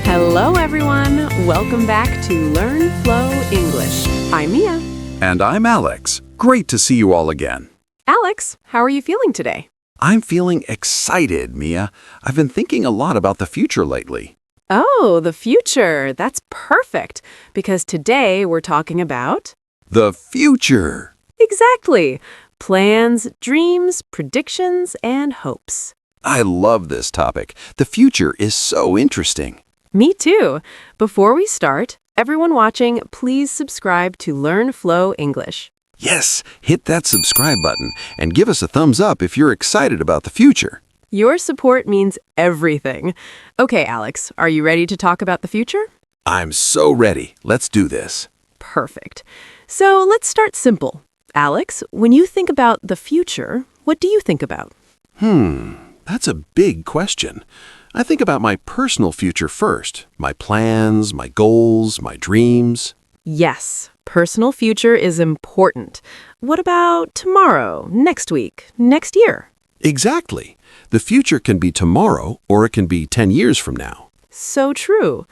Hello, everyone. Welcome back to LearnFlow English. I'm Mia. And I'm Alex. Great to see you all again. Alex, how are you feeling today? I'm feeling excited, Mia. I've been thinking a lot about the future lately. Oh, the future. That's perfect, because today we're talking about... The future! Exactly. Plans, dreams, predictions, and hopes. I love this topic. The future is so interesting. Me too. Before we start, everyone watching, please subscribe to LearnFlow English. Yes, hit that subscribe button and give us a thumbs up if you're excited about the future. Your support means everything. Okay, Alex, are you ready to talk about the future? I'm so ready. Let's do this. Perfect. So let's start simple. Alex, when you think about the future, what do you think about? That's a big question. I think about my personal future first. My plans, my goals, my dreams. Yes, personal future is important. What about tomorrow, next week, next year? Exactly. The future can be tomorrow or it can be 10 years from now. So true.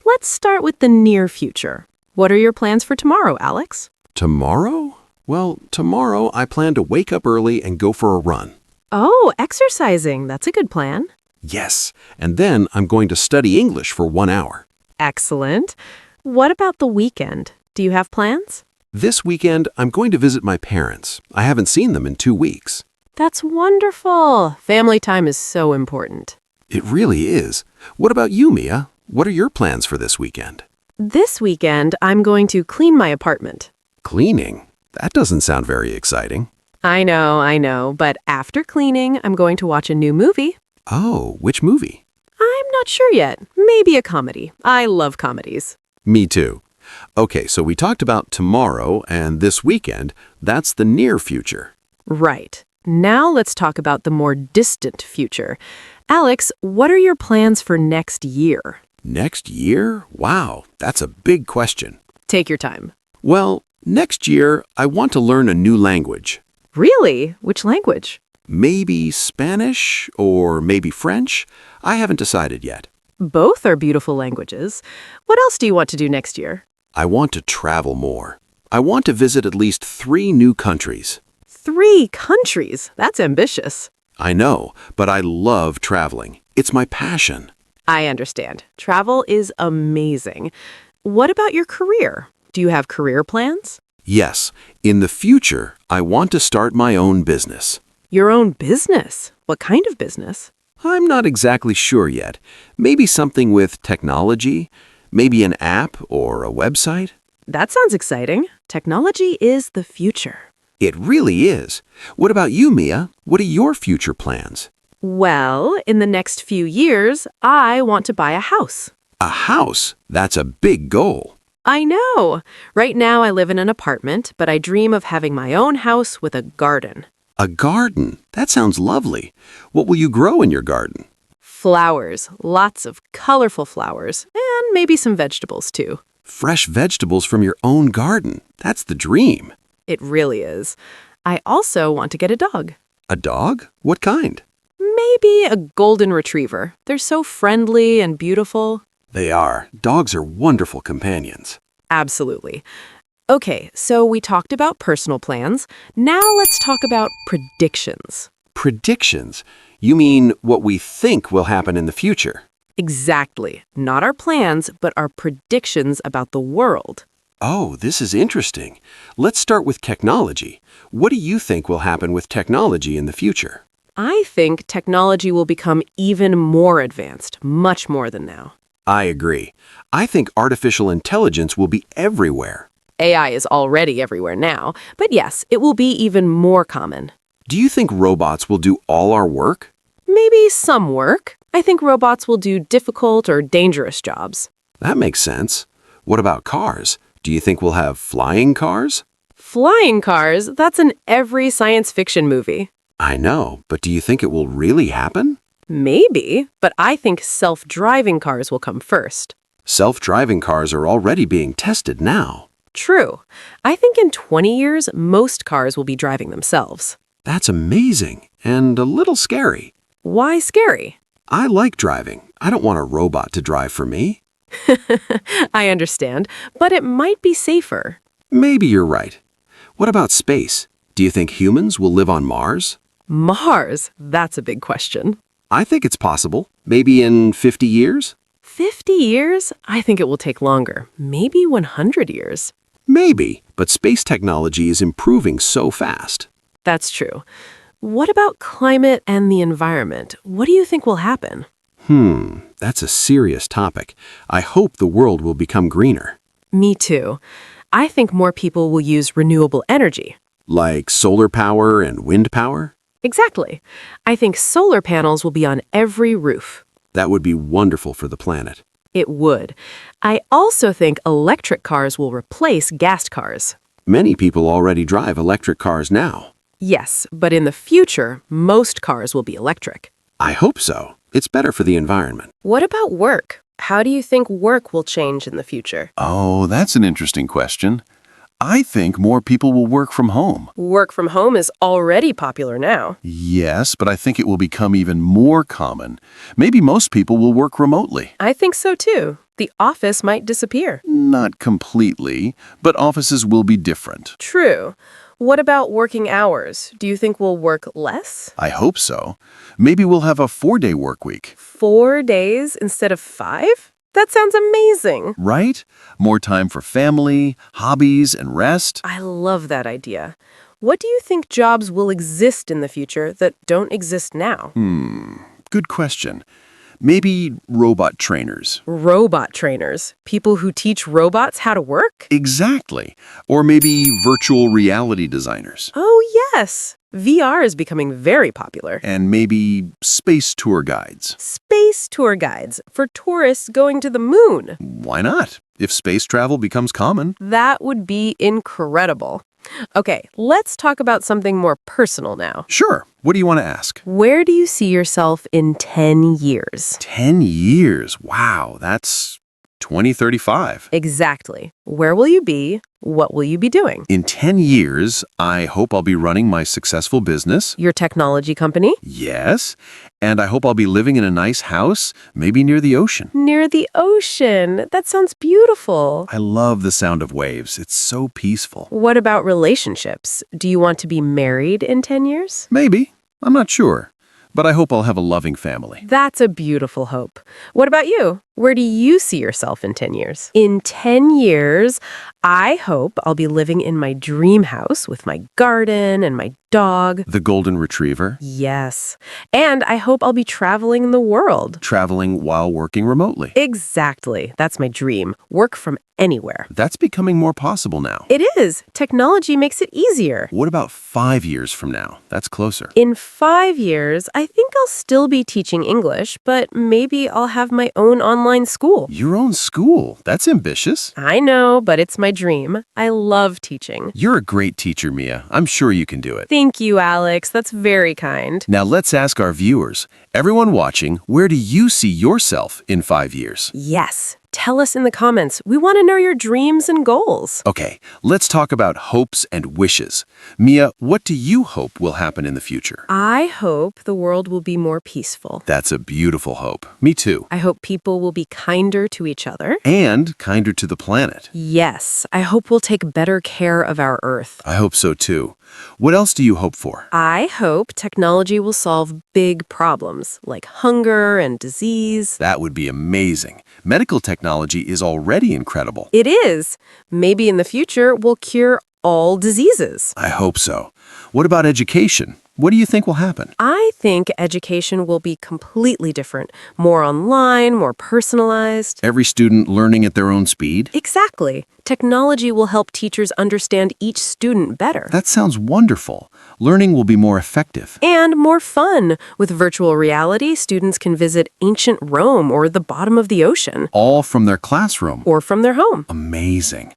Let's start with the near future. What are your plans for tomorrow, Alex? Tomorrow? Well, tomorrow I plan to wake up early and go for a run. Oh, exercising. That's a good plan. Yes, and then I'm going to study English for 1 hour. Excellent. What about the weekend? Do you have plans? This weekend, I'm going to visit my parents. I haven't seen them in 2 weeks. That's wonderful. Family time is so important. It really is. What about you, Mia? What are your plans for this weekend? This weekend, I'm going to clean my apartment. Cleaning? That doesn't sound very exciting. I know, but after cleaning, I'm going to watch a new movie. Oh, which movie? I'm not sure yet. Maybe a comedy. I love comedies. Me too. Okay, so we talked about tomorrow and this weekend. That's the near future. Right. Now let's talk about the more distant future. Alex, what are your plans for next year? Next year? Wow, that's a big question. Take your time. Well, next year, I want to learn a new language. Really? Which language? Maybe Spanish or maybe French? I haven't decided yet. Both are beautiful languages. What else do you want to do next year? I want to travel more. I want to visit at least 3 new countries. 3 countries? That's ambitious. I know, but I love traveling. It's my passion. I understand. Travel is amazing. What about your career? Do you have career plans? Yes, in the future, I want to start my own business. Your own business? What kind of business? I'm not exactly sure yet. Maybe something with technology, maybe an app or a website. That sounds exciting. Technology is the future. It really is. What about you, Mia? What are your future plans? Well, in the next few years, I want to buy a house. A house? That's a big goal. I know. Right now I live in an apartment, but I dream of having my own house with a garden. A garden? That sounds lovely. What will you grow in your garden? Flowers. Lots of colorful flowers. And maybe some vegetables, too. Fresh vegetables from your own garden. That's the dream. It really is. I also want to get a dog. A dog? What kind? Maybe a golden retriever. They're so friendly and beautiful. They are. Dogs are wonderful companions. Absolutely. Okay, so we talked about personal plans. Now let's talk about predictions. Predictions? You mean what we think will happen in the future? Exactly. Not our plans, but our predictions about the world. Oh, this is interesting. Let's start with technology. What do you think will happen with technology in the future? I think technology will become even more advanced, much more than now. I agree. I think artificial intelligence will be everywhere. AI is already everywhere now, but yes, it will be even more common. Do you think robots will do all our work? Maybe some work. I think robots will do difficult or dangerous jobs. That makes sense. What about cars? Do you think we'll have flying cars? Flying cars? That's in every science fiction movie. I know, but do you think it will really happen? Maybe, but I think self-driving cars will come first. Self-driving cars are already being tested now. True. I think in 20 years, most cars will be driving themselves. That's amazing and a little scary. Why scary? I like driving. I don't want a robot to drive for me. I understand, but it might be safer. Maybe you're right. What about space? Do you think humans will live on Mars? Mars? That's a big question. I think it's possible. Maybe in 50 years? 50 years? I think it will take longer. Maybe 100 years. Maybe, but space technology is improving so fast. That's true. What about climate and the environment? What do you think will happen? That's a serious topic. I hope the world will become greener. Me too. I think more people will use renewable energy. Like solar power and wind power? Exactly. I think solar panels will be on every roof. That would be wonderful for the planet. It would. I also think electric cars will replace gas cars. Many people already drive electric cars now. Yes, but in the future, most cars will be electric. I hope so. It's better for the environment. What about work? How do you think work will change in the future? Oh, that's an interesting question. I think more people will work from home. Work from home is already popular now. Yes, but I think it will become even more common. Maybe most people will work remotely. I think so too. The office might disappear. Not completely, but offices will be different. True. What about working hours? Do you think we'll work less? I hope so. Maybe we'll have a 4-day work week. 4 days instead of 5? That sounds amazing. Right? More time for family, hobbies, and rest. I love that idea. What do you think jobs will exist in the future that don't exist now? Good question. Maybe robot trainers. Robot trainers. People who teach robots how to work? Exactly. Or maybe virtual reality designers. Oh, yes. VR is becoming very popular. And maybe space tour guides. Space tour guides for tourists going to the moon. Why not? If space travel becomes common. That would be incredible. Okay, let's talk about something more personal now. Sure. What do you want to ask? Where do you see yourself in 10 years? 10 years. Wow, that's 2035. Exactly. Where will you be? What will you be doing? In 10 years, I hope I'll be running my successful business. Your technology company? Yes. And I hope I'll be living in a nice house, maybe near the ocean. Near the ocean. That sounds beautiful. I love the sound of waves. It's so peaceful. What about relationships? Do you want to be married in 10 years? Maybe. I'm not sure. But I hope I'll have a loving family. That's a beautiful hope. What about you? Where do you see yourself in 10 years? In 10 years, I hope I'll be living in my dream house with my garden and my dog. The golden retriever. Yes. And I hope I'll be traveling the world. Traveling while working remotely. Exactly. That's my dream. Work from anywhere. That's becoming more possible now. It is. Technology makes it easier. What about 5 years from now? That's closer. In 5 years, I think I'll still be teaching English, but maybe I'll have my own online school. Your own school? That's ambitious. I know, but it's my dream. I love teaching. You're a great teacher, Mia. I'm sure you can do it. Thank you, Alex. That's very kind. Now let's ask our viewers, everyone watching, where do you see yourself in 5 years? Yes. Tell us in the comments. We want to know your dreams and goals. Okay, let's talk about hopes and wishes. Mia, what do you hope will happen in the future? I hope the world will be more peaceful. That's a beautiful hope. Me too. I hope people will be kinder to each other. And kinder to the planet. Yes, I hope we'll take better care of our Earth. I hope so too. What else do you hope for? I hope technology will solve big problems like hunger and disease. That would be amazing. Medical technology is already incredible. It is. Maybe in the future we'll cure all diseases. I hope so. What about education? What do you think will happen? I think education will be completely different. More online, more personalized. Every student learning at their own speed? Exactly. Technology will help teachers understand each student better. That sounds wonderful. Learning will be more effective. And more fun. With virtual reality, students can visit ancient Rome or the bottom of the ocean. All from their classroom. Or from their home. Amazing.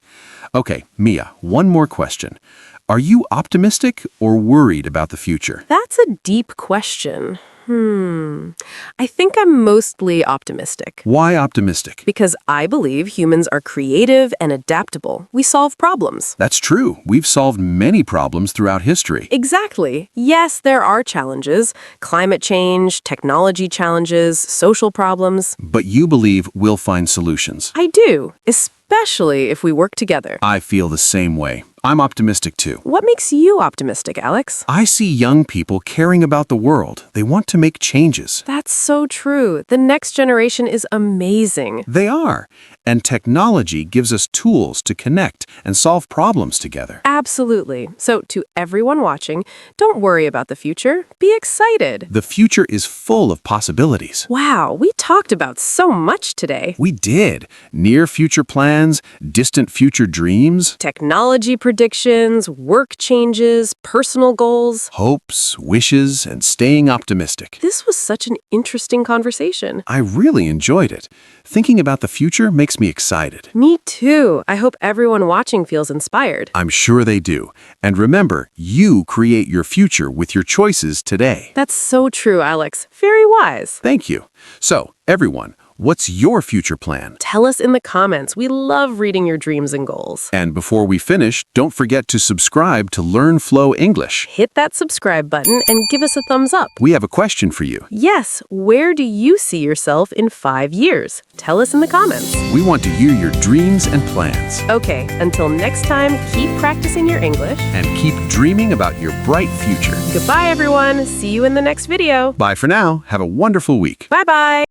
Okay, Mia, one more question. Are you optimistic or worried about the future? That's a deep question. I think I'm mostly optimistic. Why optimistic? Because I believe humans are creative and adaptable. We solve problems. That's true. We've solved many problems throughout history. Exactly. Yes, there are challenges. Climate change, technology challenges, social problems. But you believe we'll find solutions. I do, especially if we work together. I feel the same way. I'm optimistic too. What makes you optimistic, Alex? I see young people caring about the world. They want to make changes. That's so true. The next generation is amazing. They are. And technology gives us tools to connect and solve problems together. Absolutely. So to everyone watching, don't worry about the future. Be excited. The future is full of possibilities. Wow, we talked about so much today. We did. Near future plans, distant future dreams, Technology predictions, work changes, personal goals. hopes, wishes, and staying optimistic. This was such an interesting conversation. I really enjoyed it. Thinking about the future makes me excited. Me too. I hope everyone watching feels inspired. I'm sure they do. And remember, you create your future with your choices today. That's so true, Alex. Very wise. Thank you. So, everyone, what's your future plan? Tell us in the comments. We love reading your dreams and goals. And before we finish, don't forget to subscribe to LearnFlow English. Hit that subscribe button and give us a thumbs up. We have a question for you. Yes, where do you see yourself in 5 years? Tell us in the comments. We want to hear your dreams and plans. Okay, until next time, keep practicing your English. And keep dreaming about your bright future. Goodbye, everyone. See you in the next video. Bye for now. Have a wonderful week. Bye-bye.